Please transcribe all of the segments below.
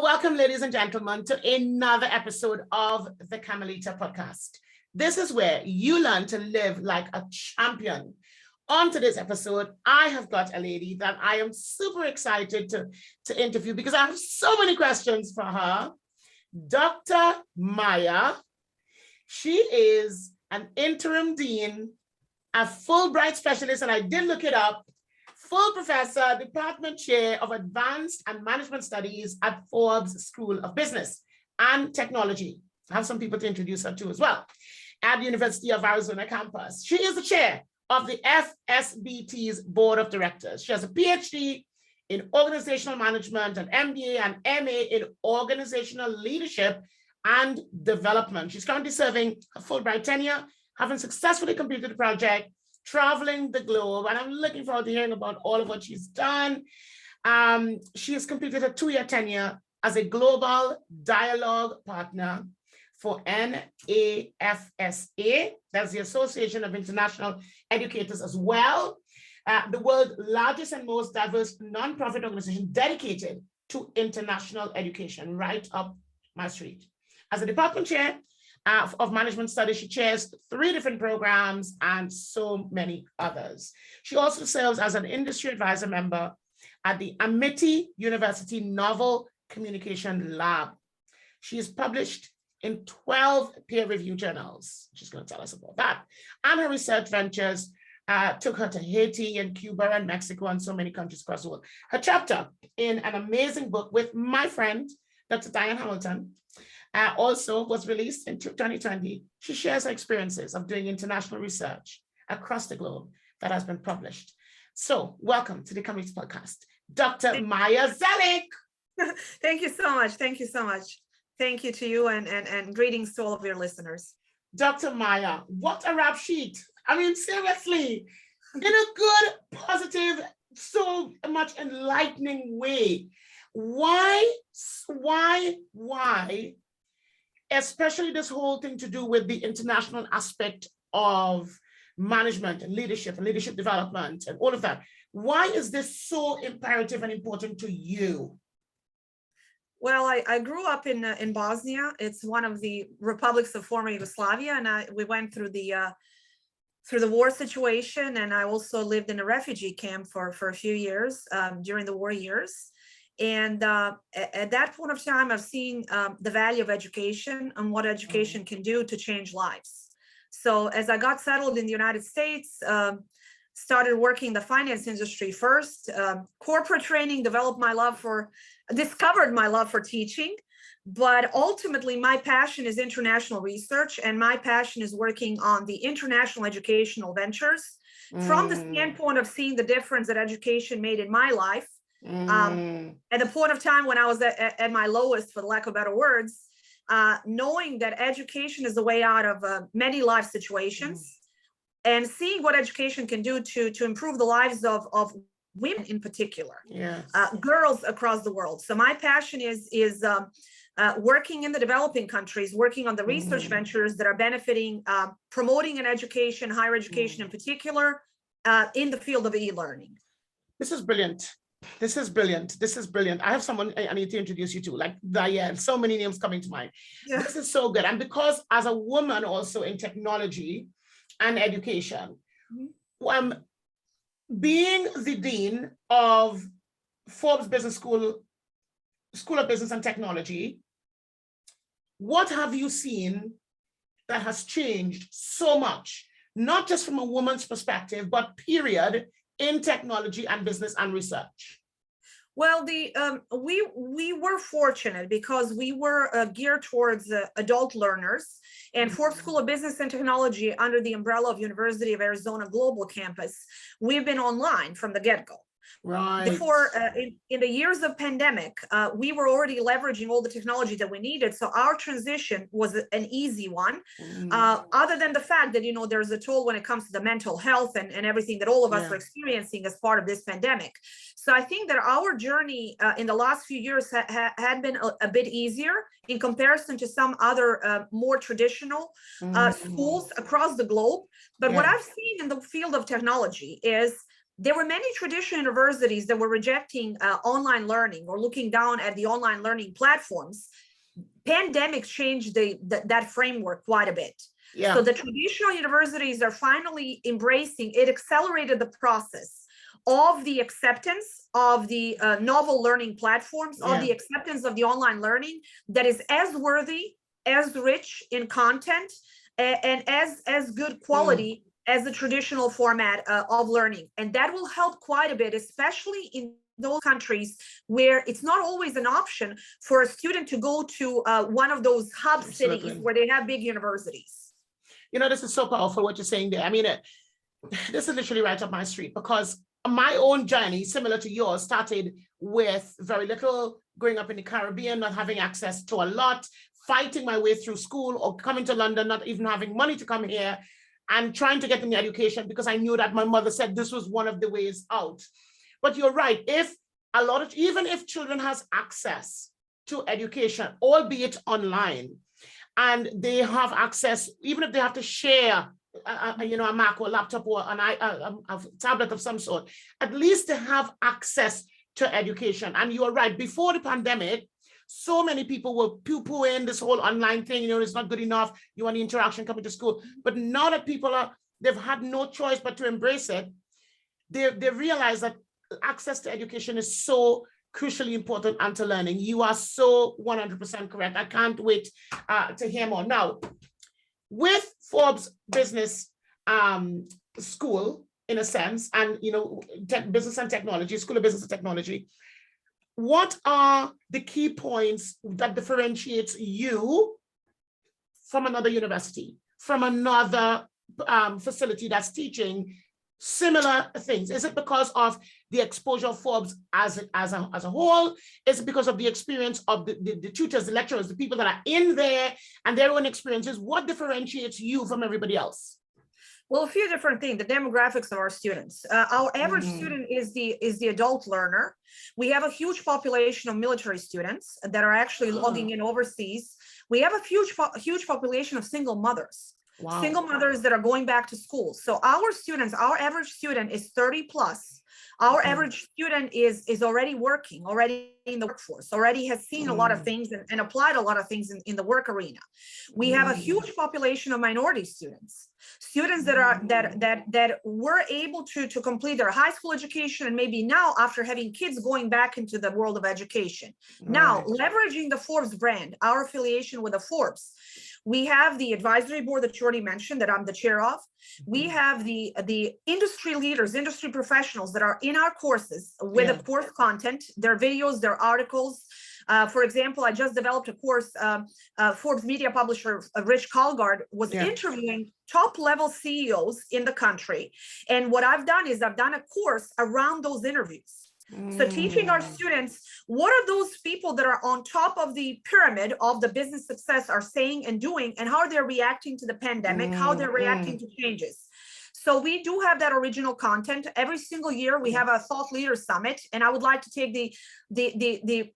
Welcome, ladies and gentlemen, to another episode of the Camilita podcast. This is where you learn to live like a champion. On today's episode, I have got a lady that I am super excited to interview because I have so many questions for her. Dr. Maja. She is an interim dean, a Fulbright specialist, and I did look it up, full professor, department chair of advanced and management studies at Forbes School of Business and Technology. I have some people to introduce her to as well, at the University of Arizona campus. She is the chair of the FSBT's board of directors. She has a PhD in organizational management, an MBA and MA in organizational leadership and development. She's currently serving a Fulbright tenure, having successfully completed the project, traveling the globe, and I'm looking forward to hearing about all of what she's done. She has completed a 2-year tenure as a global dialogue partner for NAFSA, that's the Association of International Educators as well, the world's largest and most diverse nonprofit organization dedicated to international education, right up my street. As a department chair of management studies, she chairs 3 different programs and so many others. She also serves as an industry advisor member at the Amity University Novel Communication Lab. She is published in 12 peer-reviewed journals. She's going to tell us about that. And her research ventures took her to Haiti and Cuba and Mexico and so many countries across the world. Her chapter in an amazing book with my friend, Dr. Diane Hamilton, also was released in 2020. She shares her experiences of doing international research across the globe that has been published. So welcome to the Camilita podcast, Dr. Maja Zelihic. Thank you so much. Thank you so much. Thank you to you and greetings to all of your listeners. Dr. Maja, what a rap sheet. I mean, seriously, in a good, positive, so much enlightening way. Why, especially this whole thing to do with the international aspect of management and leadership development and all of that. Why is this so imperative and important to you? Well, I grew up in Bosnia. It's one of the republics of former Yugoslavia, and we went through the war situation, and I also lived in a refugee camp for a few years during the war years. And at that point of time, I've seen the value of education and what education can do to change lives. So as I got settled in the United States, started working in the finance industry first, corporate training, discovered my love for teaching. But ultimately, my passion is international research, and my passion is working on the international educational ventures from the standpoint of seeing the difference that education made in my life. At the point of time when I was at my lowest, for the lack of better words, knowing that education is the way out of many life situations, and seeing what education can do to improve the lives of women in particular, girls across the world. So my passion is working in the developing countries, working on the research ventures that are benefiting, promoting an education, higher education in particular, in the field of e-learning. This is brilliant. This is brilliant. This is brilliant. I have someone I need to introduce you to, like Diane, so many names coming to mind. Yeah. This is so good. And because as a woman also in technology and education, being the dean of Forbes Business School of Business and Technology, what have you seen that has changed so much, not just from a woman's perspective, but period, in technology and business and research? Well, we were fortunate because we were geared towards adult learners, and Forbes School of Business and Technology, under the umbrella of University of Arizona Global Campus, we've been online from the get-go. Right. Before, in the years of pandemic, we were already leveraging all the technology that we needed. So our transition was an easy one, other than the fact that, there's a toll when it comes to the mental health and everything that all of us are experiencing as part of this pandemic. So I think that our journey in the last few years had been a bit easier in comparison to some other more traditional schools across the globe. But what I've seen in the field of technology is there were many traditional universities that were rejecting online learning or looking down at the online learning platforms. Pandemics changed that framework quite a bit. Yeah. So the traditional universities are finally embracing it, accelerated the process of the acceptance of the novel learning platforms, of the acceptance of the online learning that is as worthy, as rich in content, and as good quality as the traditional format of learning. And that will help quite a bit, especially in those countries where it's not always an option for a student to go to one of those hub cities where they have big universities. You know, this is so powerful what you're saying there. I mean, this is literally right up my street, because my own journey, similar to yours, started with very little, growing up in the Caribbean, not having access to a lot, fighting my way through school, or coming to London, not even having money to come here, and trying to get an education because I knew that my mother said this was one of the ways out. But you're right, even if children has access to education, albeit online, and they have access, even if they have to share a Mac or a laptop or a tablet of some sort, at least they have access to education. And you are right, before the pandemic, so many people were poo-pooing this whole online thing, it's not good enough, you want the interaction coming to school. But now that they've had no choice but to embrace it, they realize that access to education is so crucially important and to learning. You are so 100% correct. I can't wait to hear more. Now, with Forbes Business School, in a sense, and business and technology, School of Business and Technology, what are the key points that differentiates you from another university, from another facility that's teaching similar things? Is it because of the exposure of Forbes as a whole? Is it because of the experience of the tutors, the lecturers, the people that are in there and their own experiences? What differentiates you from everybody else? Well, a few different things. The demographics of our students. Our average student is the adult learner. We have a huge population of military students that are actually logging in overseas. We have a huge population of single mothers. Wow. Single mothers that are going back to school. So our average student is 30 plus. Our average student is already working, already in the workforce, already has seen a lot of things and applied a lot of things in the work arena. We have a huge population of minority students that were able to complete their high school education, and maybe now after having kids going back into the world of education. Now, leveraging the Forbes brand, our affiliation with the Forbes, we have the advisory board that you already mentioned that I'm the chair of. We have the industry leaders, industry professionals that are in our courses with the course content, their videos, their articles. For example, I just developed a course, Forbes media publisher Rich Colgard was interviewing top level CEOs in the country. And what I've done is I've done a course around those interviews. So teaching our students, what are those people that are on top of the pyramid of the business success are saying and doing, and how they're reacting to the pandemic, how they're reacting to changes. So we do have that original content. Every single year we have a thought leader summit, and I would like to take the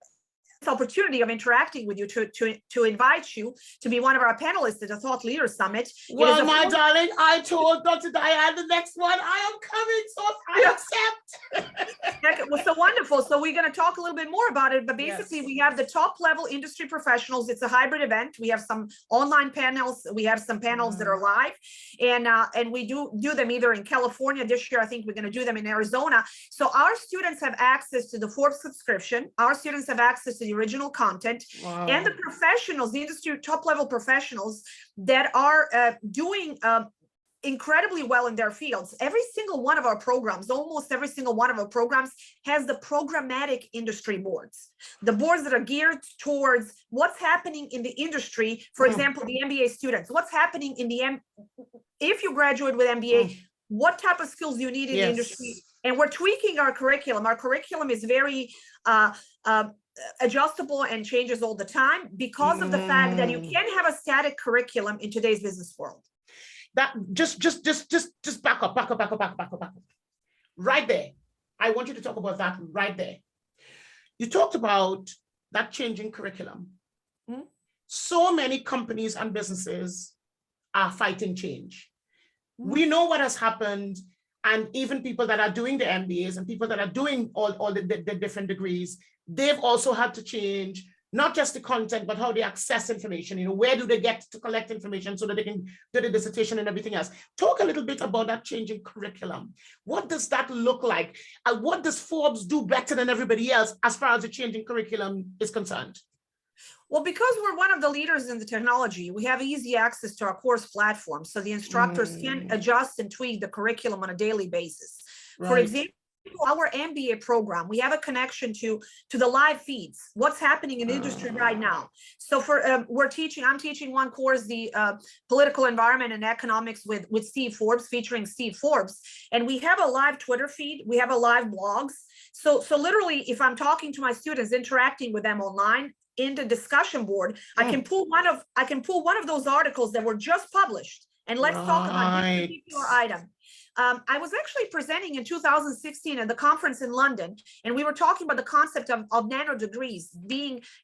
opportunity of interacting with you to invite you to be one of our panelists at the Thought Leader Summit. Well, my darling, I told Dr. Diane the next one, I am coming, so I accept. Well, so wonderful. So we're going to talk a little bit more about it, but basically we have the top level industry professionals. It's a hybrid event. We have some online panels. We have some panels that are live, and we do them either in California this year. I think we're going to do them in Arizona. So our students have access to the Forbes subscription. Our students have access to the original content, and the professionals, the industry top level professionals that are doing incredibly well in their fields. Every single one of our programs, almost every single one of our programs has the programmatic industry boards, the boards that are geared towards what's happening in the industry. For example, the MBA students, what's happening in if you graduate with MBA, what type of skills you need in the industry. And we're tweaking our curriculum. Our curriculum is very adjustable and changes all the time because of the fact that you can't have a static curriculum in today's business world. That just back up. Right there. I want you to talk about that right there. You talked about that changing curriculum. So many companies and businesses are fighting change. We know what has happened and even people that are doing the MBAs and people that are doing all the different degrees, they've also had to change not just the content, but how they access information. Where do they get to collect information so that they can do the dissertation and everything else? Talk a little bit about that changing curriculum. What does that look like? And what does Forbes do better than everybody else as far as the changing curriculum is concerned? Well, because we're one of the leaders in the technology, we have easy access to our course platform. So the instructors can adjust and tweak the curriculum on a daily basis. Right. For example, our MBA program, we have a connection to the live feeds, what's happening in the industry right now. So I'm teaching one course, the political environment and economics with Steve Forbes, featuring Steve Forbes. And we have a live Twitter feed, we have a live blogs. So literally, if I'm talking to my students, interacting with them online in the discussion board, I can pull one of those articles that were just published, and let's talk about this particular item. I was actually presenting in 2016 at the conference in London, and we were talking about the concept of nano degrees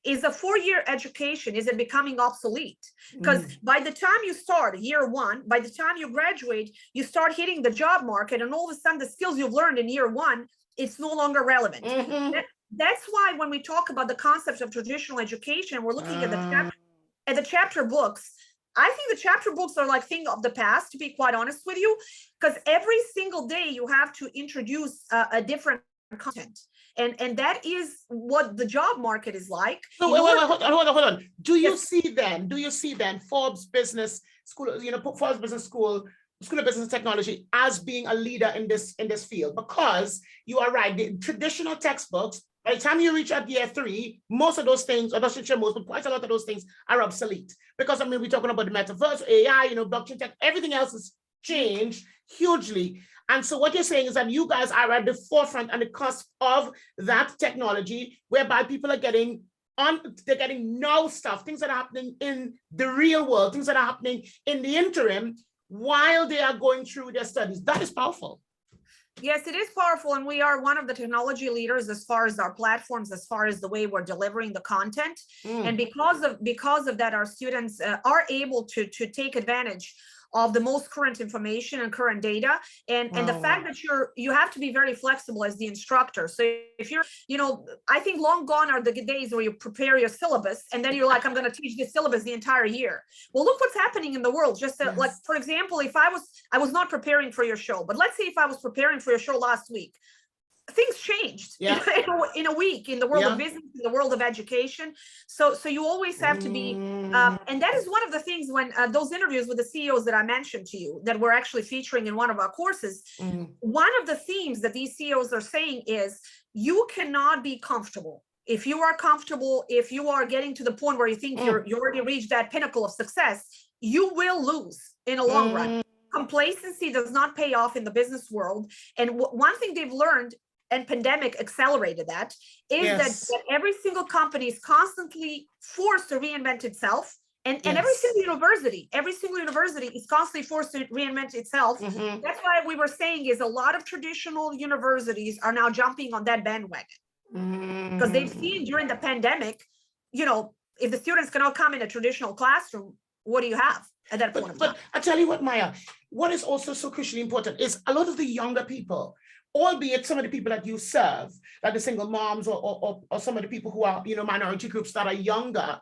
is a 4-year education, is it becoming obsolete? Because by the time you start year one, by the time you graduate, you start hitting the job market, and all of a sudden the skills you've learned in year one, it's no longer relevant. That's why when we talk about the concept of traditional education, we're looking at the chapter books. I think the chapter books are like thing of the past, to be quite honest with you, because every single day you have to introduce a different content. And that is what the job market is like. So wait, hold on. Do you see then Forbes Business School, Forbes Business School of Business Technology as being a leader in this field? Because you are right, the traditional textbooks, by the time you reach at year 3, most of those things, or not sure most, but quite a lot of those things are obsolete. Because we're talking about the metaverse, AI, blockchain tech, everything else has changed hugely. And so what you're saying is that you guys are at the forefront and the cusp of that technology, whereby people are getting now stuff, things that are happening in the real world, things that are happening in the interim while they are going through their studies. That is powerful. Yes, it is powerful, and we are one of the technology leaders as far as our platforms, as far as the way we're delivering the content. And because of that, our students are able to take advantage of the most current information and current data, and the fact that you have to be very flexible as the instructor. So if you're, I think long gone are the days where you prepare your syllabus and then you're like, I'm going to teach this syllabus the entire year. Well, look what's happening in the world. Just like, for example, if I was not preparing for your show, but let's say if I was preparing for your show last week, things changed in a week in the world of business, in the world of education. So you always have to be, and that is one of the things when those interviews with the CEOs that I mentioned to you that we're actually featuring in one of our courses, one of the themes that these CEOs are saying is you cannot be comfortable. If you are comfortable, if you are getting to the point where you think you already reached that pinnacle of success, you will lose in a long run. Complacency does not pay off in the business world. And one thing they've learned, and pandemic accelerated that, is that every single company is constantly forced to reinvent itself. And every single university is constantly forced to reinvent itself. That's why we were saying is a lot of traditional universities are now jumping on that bandwagon. Because they've seen during the pandemic, if the students cannot come in a traditional classroom, what do you have at that point? But I tell you what, Maja, what is also so crucially important is a lot of the younger people, albeit some of the people that you serve, like the single moms or some of the people who are, minority groups that are younger,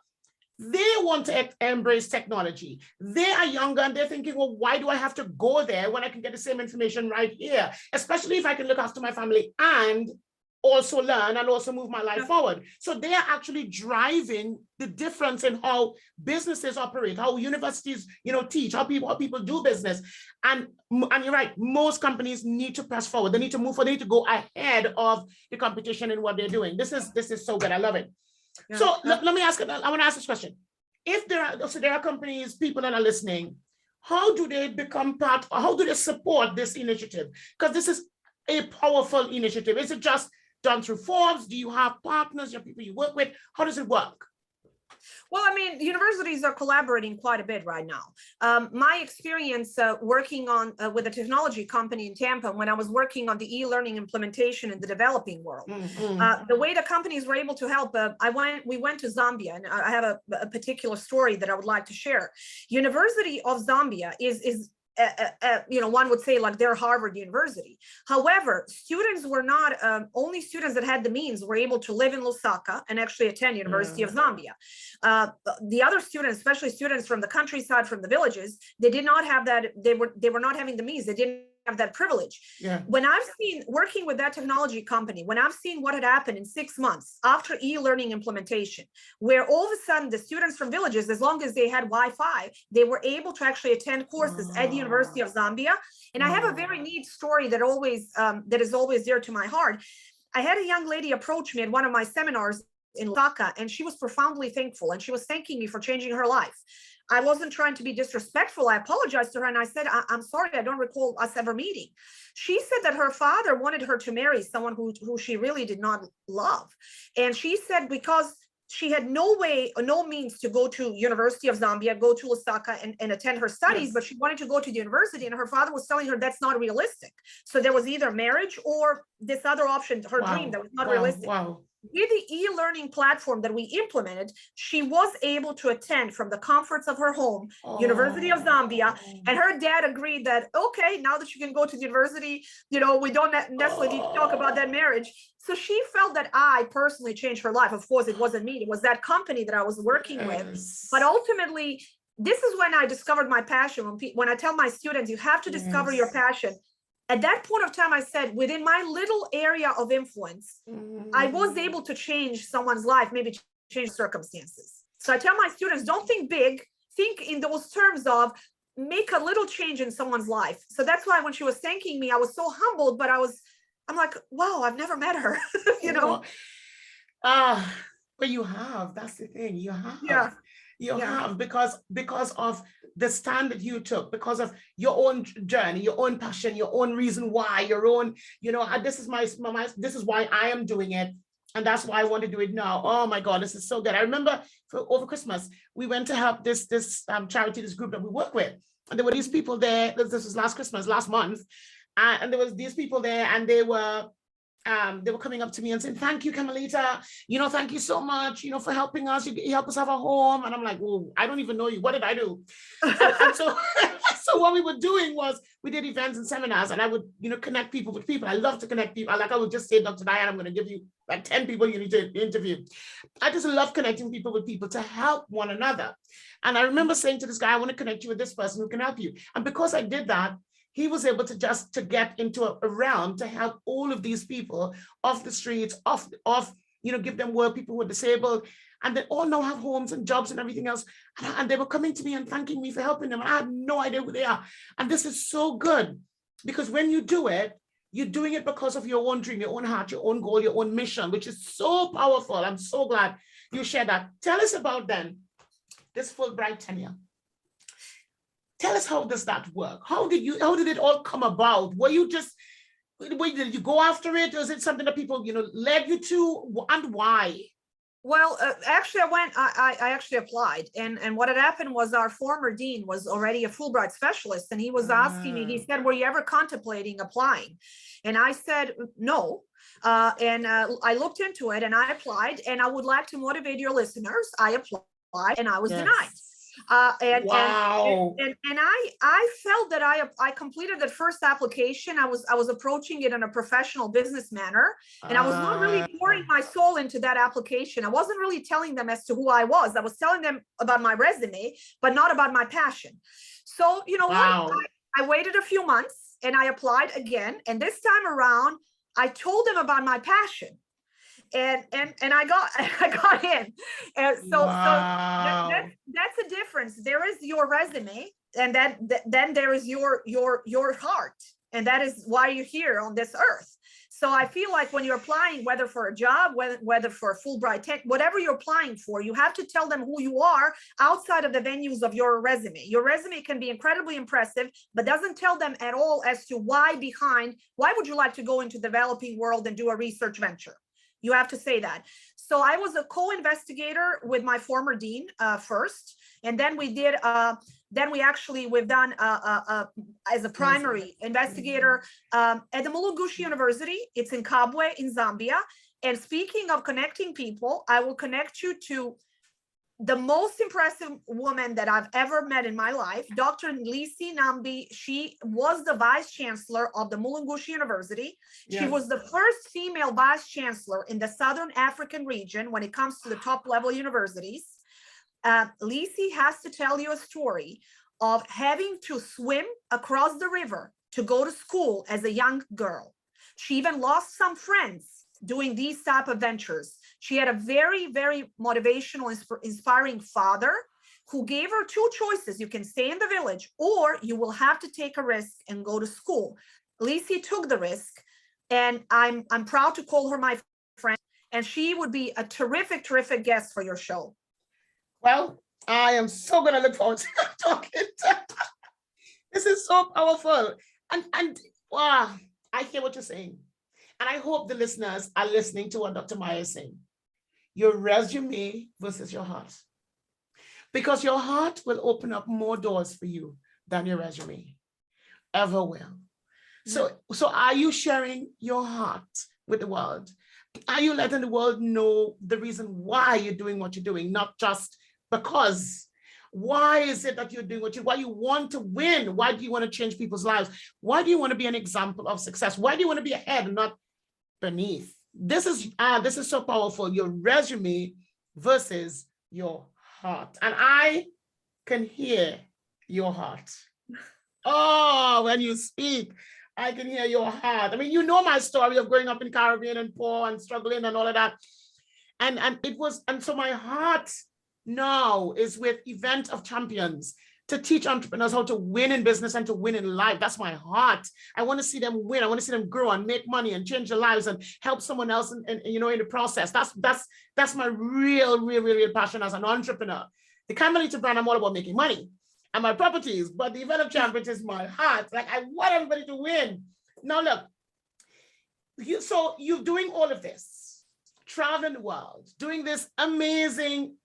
they want to embrace technology. They are younger and they're thinking, well, why do I have to go there when I can get the same information right here? Especially if I can look after my family and also learn and also move my life forward. So they are actually driving the difference in how businesses operate, how universities, teach, how people do business. And you're right, most companies need to press forward. They need to move forward. They need to go ahead of the competition in what they're doing. This is so good. I love it. So let me ask, I want to ask this question. If there are companies, people that are listening, how do they become part, or how do they support this initiative? Because this is a powerful initiative. Is it just done through Forbes? Do you have partners, your people you work with? How does it work? Well, universities are collaborating quite a bit right now. My experience working on with a technology company in Tampa, when I was working on the e-learning implementation in the developing world, the way the companies were able to help, we went to Zambia, and I have a particular story that I would like to share. University of Zambia is one would say like their Harvard University. However, students were not, only students that had the means were able to live in Lusaka and actually attend University of Zambia. The other students, especially students from the countryside, from the villages, they did not have that. They were not having the means. They didn't have that privilege. When I've seen, working with that technology company, when I've seen what had happened in 6 months after e-learning implementation, where all of a sudden the students from villages, as long as they had Wi-Fi, they were able to actually attend courses at the University of Zambia. And I have a very neat story that is always dear to my heart. I had a young lady approach me at one of my seminars in Lusaka, and she was profoundly thankful, and she was thanking me for changing her life. I wasn't trying to be disrespectful. I apologized to her and I said, I'm sorry, I don't recall us ever meeting. She said that her father wanted her to marry someone who she really did not love. And she said because she had no way or no means to go to University of Zambia, go to Lusaka and attend her studies, but she wanted to go to the university, and her father was telling her that's not realistic. So there was either marriage or this other option, her dream that was not realistic. With the e-learning platform that we implemented, she was able to attend from the comforts of her home, University of Zambia, and her dad agreed that, okay, now that you can go to the university, we don't necessarily need to talk about that marriage. So she felt that I personally changed her life. Of course, it wasn't me. It was that company that I was working with. But ultimately, this is when I discovered my passion. When I tell my students, you have to discover your passion. At that point of time, I said, within my little area of influence, I was able to change someone's life, maybe change circumstances. So I tell my students, don't think big, think in those terms of make a little change in someone's life. So that's why when she was thanking me, I was so humbled, but I'm like, wow, I've never met her, But you have, that's the thing, you have. You have, because of the stand that you took, because of your own journey, your own passion, your own reason why, your own, this is this is why I am doing it. And that's why I want to do it now. Oh my God, this is so good. I remember over Christmas, we went to help this charity, this group that we work with. And there were these people there, this was last month. And there was these people there, and they were coming up to me and saying, thank you, Camilita. Thank you so much, for helping us. You help us have a home. And I'm like, well, I don't even know you. What did I do? and so, so what we were doing was we did events and seminars, and I would, connect people with people. I love to connect people. I would just say, Dr. Diane, I'm going to give you like 10 people you need to interview. I just love connecting people with people to help one another. And I remember saying to this guy, I want to connect you with this person who can help you. And because I did that, he was able to get into a realm to help all of these people off the streets, give them work, people who are disabled, and they all now have homes and jobs and everything else. And they were coming to me and thanking me for helping them. And I had no idea who they are. And this is so good, because when you do it, you're doing it because of your own dream, your own heart, your own goal, your own mission, which is so powerful. I'm so glad you shared that. Tell us about then this Fulbright tenure. Tell us, how does that work? How did it all come about? Did you go after it? Or is it something that people, led you to, and why? Well, actually, I actually applied. And what had happened was our former dean was already a Fulbright specialist. And he was asking me, he said, were you ever contemplating applying? And I said, no. I looked into it and I applied. And I would like to motivate your listeners. I applied and I was denied. And I felt that I completed that first application. I was approaching it in a professional business manner, and I was not really pouring my soul into that application. I wasn't really telling them as to who I was. I was telling them about my resume, but not about my passion. So, I waited a few months and I applied again. And this time around, I told them about my passion. And I got in. And so that's the difference. There is your resume, and then there is your heart, and that is why you're here on this earth. So I feel like when you're applying, whether for a job, whether for a Fulbright, whatever you're applying for, you have to tell them who you are outside of the venues of your resume. Your resume can be incredibly impressive, but doesn't tell them at all as to why would you like to go into the developing world and do a research venture. You have to say that. So I was a co-investigator with my former dean first, and then we've done as a primary investigator at the Mulungushi University. It's in Kabwe in Zambia. And speaking of connecting people, I will connect you to the most impressive woman that I've ever met in my life, Dr. Lisi Nambi. She was the vice chancellor of the Mulungushi University. Yeah. She was the first female vice chancellor in the Southern African region when it comes to the top level universities. Lisi has to tell you a story of having to swim across the river to go to school as a young girl. She even lost some friends doing these type of ventures. She had a very, very motivational, inspiring father who gave her two choices. You can stay in the village, or you will have to take a risk and go to school. Lisi took the risk, and I'm proud to call her my friend, and she would be a terrific, terrific guest for your show. Well, I am so going to look forward to talking to her. This is so powerful. And wow, I hear what you're saying. And I hope the listeners are listening to what Dr. Maja is saying. Your resume versus your heart. Because your heart will open up more doors for you than your resume ever will. So are you sharing your heart with the world? Are you letting the world know the reason why you're doing what you're doing, not just because? Why is it that you're doing why you want to win? Why do you want to change people's lives? Why do you want to be an example of success? Why do you want to be ahead and not beneath? This is so powerful. Your resume versus your heart. And I can hear your heart. Oh, when you speak, I can hear your heart. I mean, you know my story of growing up in Caribbean and poor and struggling and all of that. And so my heart now is with Event of Champions to teach entrepreneurs how to win in business and to win in life. That's my heart. I want to see them win. I want to see them grow and make money and change their lives and help someone else in the process. That's my real passion as an entrepreneur. The Camilita brand, I'm all about making money and my properties, but the Event of Champions is my heart. Like, I want everybody to win. Now look, you're doing all of this, traveling the world, doing this amazing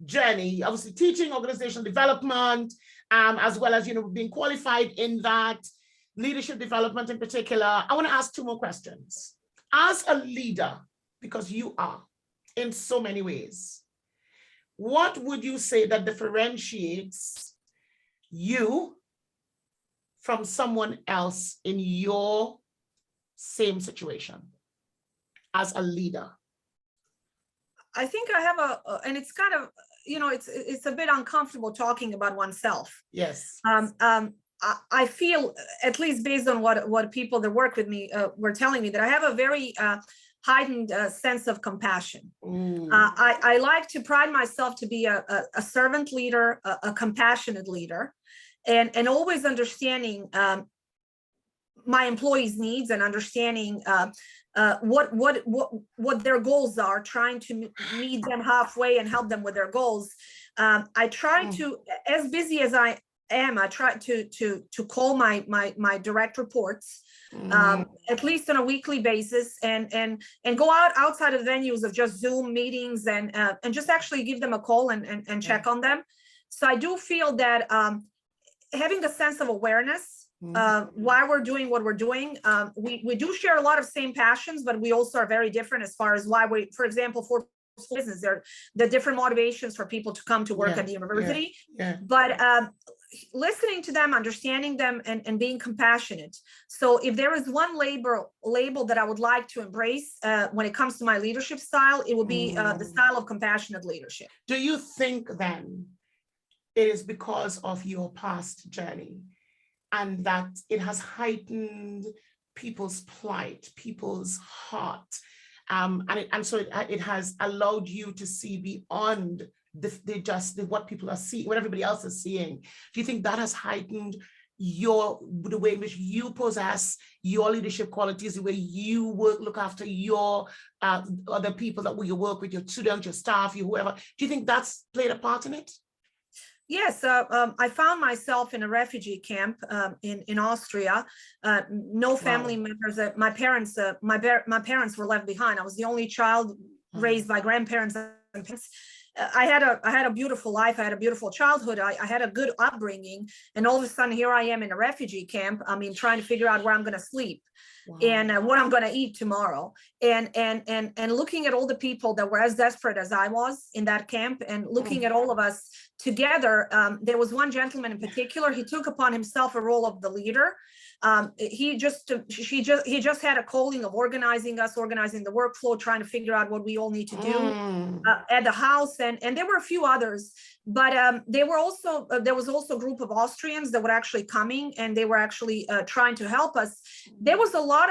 journey, obviously teaching organizational development, as well as being qualified in that, leadership development in particular. I want to ask two more questions. As a leader, because you are in so many ways, what would you say that differentiates you from someone else in your same situation as a leader? I think I have and it's kind of, it's a bit uncomfortable talking about oneself. Yes. I feel, at least based on what people that work with me were telling me, that I have a very heightened sense of compassion. I like to pride myself to be a servant leader, a compassionate leader, and always understanding my employees' needs and understanding what their goals are, trying to meet them halfway and help them with their goals. I try to, as busy as I am, I try to call my direct reports at least on a weekly basis, and go outside of venues of just Zoom meetings and just actually give them a call and check on them. So I do feel that having a sense of awareness why we're doing what we're doing. We do share a lot of same passions, but we also are very different as far as why we, for example, for business, there are different motivations for people to come to work at the university. But listening to them, understanding them, and being compassionate. So if there is one label that I would like to embrace when it comes to my leadership style, it would be the style of compassionate leadership. Do you think then it is because of your past journey, and that it has heightened people's plight, people's heart, and so it has allowed you to see beyond what people are seeing, what everybody else is seeing? Do you think that has heightened the way in which you possess your leadership qualities, the way you look after your other people that you work with, your students, your staff, whoever? Do you think that's played a part in it? Yes, I found myself in a refugee camp in Austria. No family members. My parents were left behind. I was the only child raised by grandparents and parents. I had a beautiful life. I had a beautiful childhood. I had a good upbringing. And all of a sudden, here I am in a refugee camp. I mean, trying to figure out where I'm going to sleep. Wow. And what I'm going to eat tomorrow, and looking at all the people that were as desperate as I was in that camp, and looking at all of us together. There was one gentleman in particular. He took upon himself a role of the leader. He just had a calling of organizing the workflow, trying to figure out what we all need to do at the house, and there were a few others, but there was also a group of Austrians that were actually coming, and they were actually trying to help us. There was a lot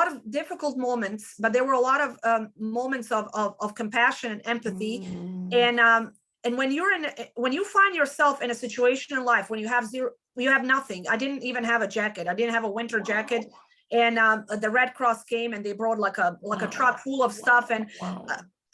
of difficult moments, but there were a lot of moments of compassion and empathy, and when you find yourself in a situation in life when you have nothing. I didn't even have a jacket. I didn't have a winter jacket, and the Red Cross came and they brought like a truck full of stuff, and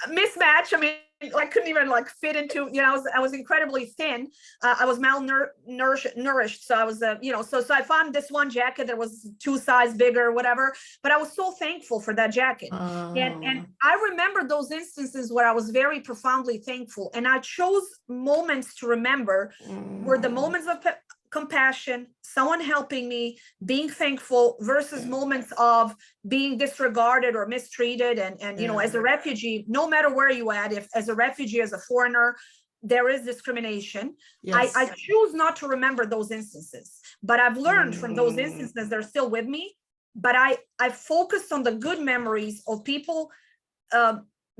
mismatch. I mean, I couldn't even like fit into, I was incredibly thin. I was malnourished. So I was, so I found this one jacket that was 2 sizes bigger, whatever, but I was so thankful for that jacket. And I remember those instances where I was very profoundly thankful. And I chose moments to remember were the moments of compassion, someone helping me, being thankful, versus moments of being disregarded or mistreated. And as a refugee, no matter where you at, if as a refugee, as a foreigner, there is discrimination. Yes. I choose not to remember those instances, but I've learned from those instances, they're still with me. But I focused on the good memories of people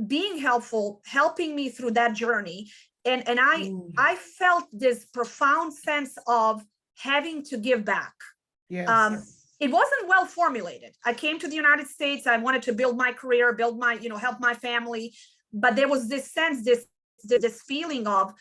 being helpful, helping me through that journey. And I felt this profound sense of having to give back. Yes. It wasn't well formulated. I came to the United States. I wanted to build my career, build my, help my family. But there was this sense, this feeling of,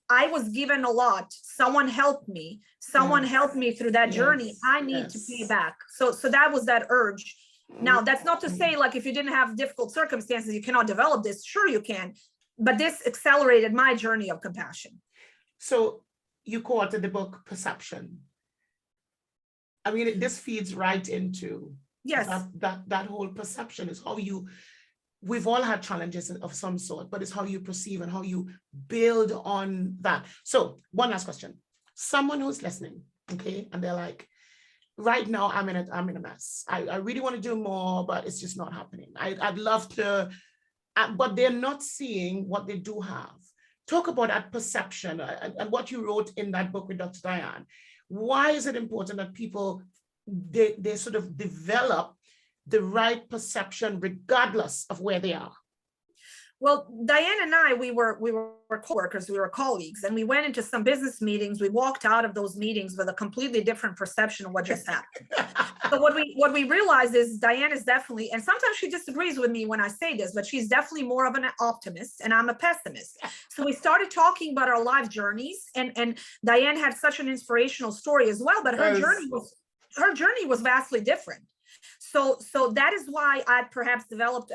I was given a lot. Someone helped me. Someone helped me through that journey. I need to pay back. So that was that urge. Now, that's not to say, like, if you didn't have difficult circumstances, you cannot develop this. Sure, you can. But this accelerated my journey of compassion. So you co-authored the book Perception. I mean, this feeds right into that whole perception is how we've all had challenges of some sort, but it's how you perceive and how you build on that. So one last question. Someone who's listening, okay, and they're like, right now I'm in a mess. I really want to do more, but it's just not happening. I'd love to, but they're not seeing what they do have. Talk about that perception and what you wrote in that book with Dr. Diane. Why is it important that people, they sort of develop the right perception regardless of where they are? Well, Diane and I, we were co-workers, we were colleagues, and we went into some business meetings. We walked out of those meetings with a completely different perception of what just happened. So what we realized is Diane is definitely, and sometimes she disagrees with me when I say this, but she's definitely more of an optimist and I'm a pessimist. So we started talking about our life journeys, and Diane had such an inspirational story as well, but her journey was vastly different. So that is why I perhaps developed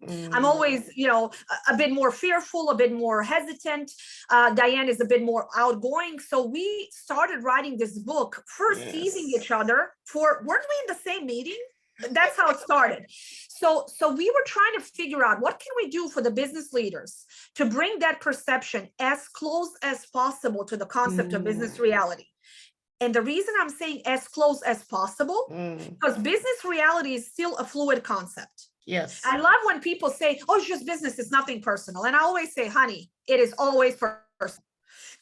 I'm always, a bit more fearful, a bit more hesitant. Diane is a bit more outgoing. So we started writing this book, first teasing each other weren't we in the same meeting? That's how it started. So we were trying to figure out what can we do for the business leaders to bring that perception as close as possible to the concept of business reality. And the reason I'm saying as close as possible, because business reality is still a fluid concept. Yes. I love when people say, oh, it's just business, it's nothing personal. And I always say, honey, it is always personal.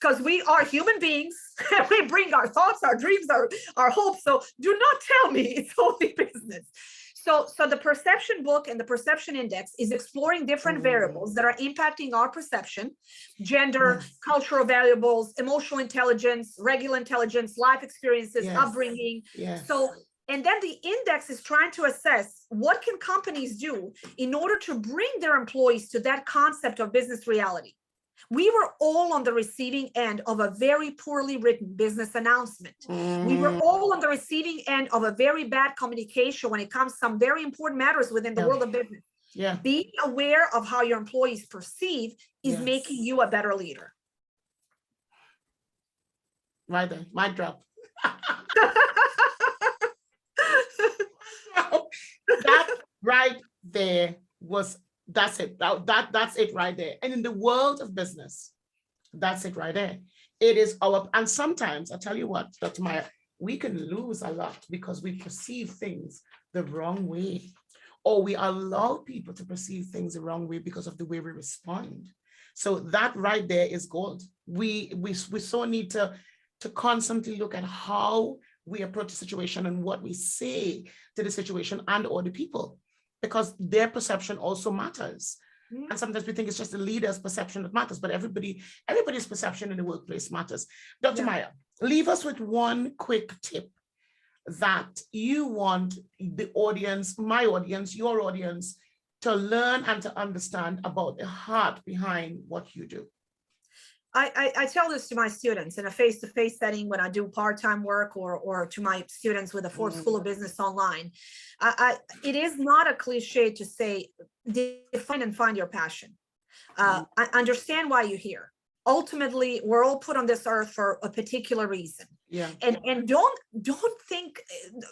Because we are human beings, and we bring our thoughts, our dreams, our hopes. So do not tell me it's only business. So the perception book and the perception index is exploring different variables that are impacting our perception: gender, cultural variables, emotional intelligence, regular intelligence, life experiences, upbringing. So, and then the index is trying to assess what can companies do in order to bring their employees to that concept of business reality. We were all on the receiving end of a very poorly written business announcement. We were all on the receiving end of a very bad communication when it comes to some very important matters within the world of business. Being aware of how your employees perceive is making you a better leader. Right there, mic drop. That right there was That's it. That's it right there. And in the world of business, that's it right there. It is our, and sometimes I tell you what, Dr. Maja, we can lose a lot because we perceive things the wrong way, or we allow people to perceive things the wrong way because of the way we respond. So that right there is gold. We so need to constantly look at how we approach the situation and what we say to the situation and or the people, because their perception also matters. And sometimes we think it's just the leader's perception that matters, but everybody's perception in the workplace matters. Dr. Maja, leave us with one quick tip that you want the audience, my audience, your audience, to learn and to understand about the heart behind what you do. I tell this to my students in a face-to-face setting when I do part-time work, or to my students with the Forbes School of Business online. It is not a cliche to say, define and find your passion. I understand why you're here. Ultimately, we're all put on this earth for a particular reason. Yeah. And don't think,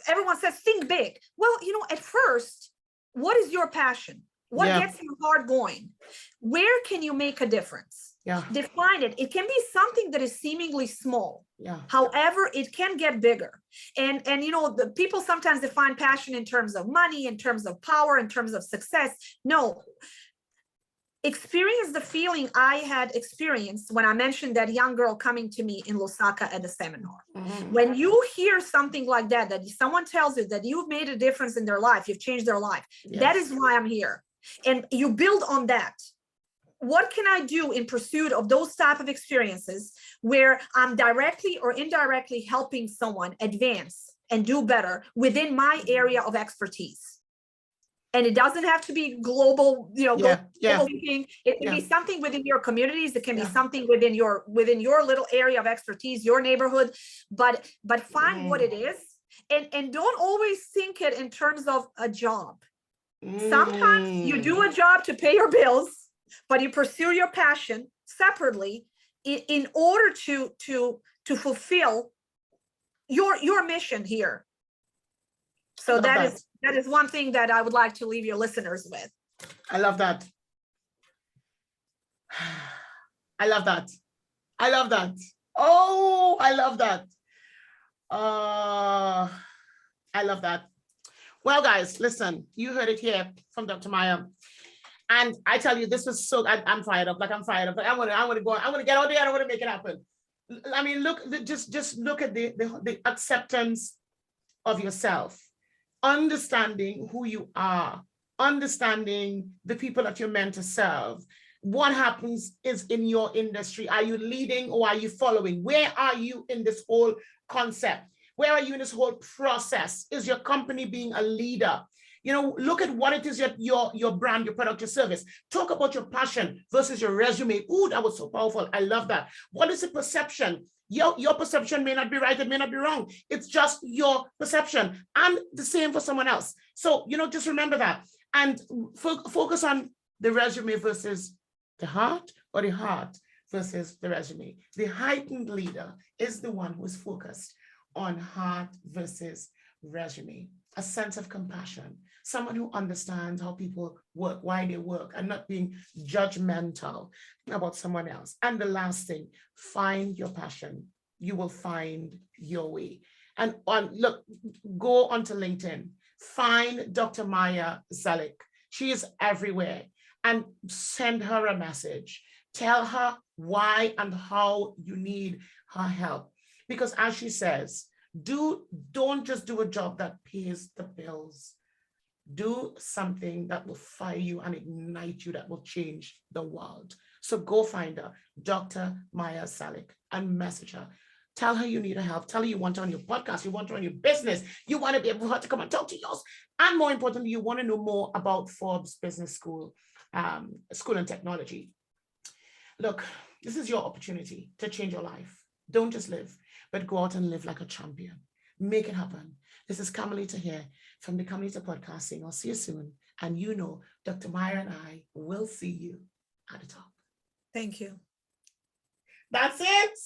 everyone says, think big. Well, at first, what is your passion? What gets your heart going? Where can you make a difference? Yeah. Define it. It can be something that is seemingly small. Yeah. However, it can get bigger. And the people sometimes define passion in terms of money, in terms of power, in terms of success. No. Experience the feeling I had experienced when I mentioned that young girl coming to me in Lusaka at the seminar. When you hear something like that someone tells you that you've made a difference in their life, you've changed their life. Yes. That is why I'm here. And you build on that. What can I do in pursuit of those type of experiences where I'm directly or indirectly helping someone advance and do better within my area of expertise? And it doesn't have to be global, global thinking. It can be something within your communities. It can be something within your little area of expertise, your neighborhood. But find what it is, and don't always think it in terms of a job. Sometimes you do a job to pay your bills, but you pursue your passion separately in order to fulfill your mission here. So that is one thing that I would like to leave your listeners with. I love that. I love that. I love that. Oh, I love that. I love that. Well, guys, listen, you heard it here from Dr. Maja. And I tell you, this was so, I'm fired up. Like, I'm fired up. Like, I want to go, I want to get out there, I want to make it happen. I mean, look, just look at the acceptance of yourself, understanding who you are, understanding the people that you're meant to serve. What happens is in your industry, are you leading or are you following? Where are you in this whole concept? Where are you in this whole process? Is your company being a leader? Look at what it is, your brand, your product, your service. Talk about your passion versus your resume. Ooh, that was so powerful. I love that. What is the perception? Your perception may not be right, it may not be wrong. It's just your perception. And the same for someone else. So, just remember that. And focus on the resume versus the heart, or the heart versus the resume. The heightened leader is the one who is focused on heart versus resume. A sense of compassion, someone who understands how people work, why they work, and not being judgmental about someone else. And the last thing, find your passion. You will find your way. And go onto LinkedIn, find Dr. Maja Zelihic. She is everywhere, and send her a message. Tell her why and how you need her help. Because as she says, don't just do a job that pays the bills. Do something that will fire you and ignite you, that will change the world. So go find her, Dr. Maja Zelihic, and message her. Tell her you need her help. Tell her you want her on your podcast, you want her on your business, you want to be able for her to come and talk to yours. And more importantly, you want to know more about Forbes Business School, School and Technology. Look, this is your opportunity to change your life. Don't just live, but go out and live like a champion. Make it happen. This is Camilita here from the Camilita podcast saying, I'll see you soon. And Dr. Maja and I will see you at the top. Thank you. That's it.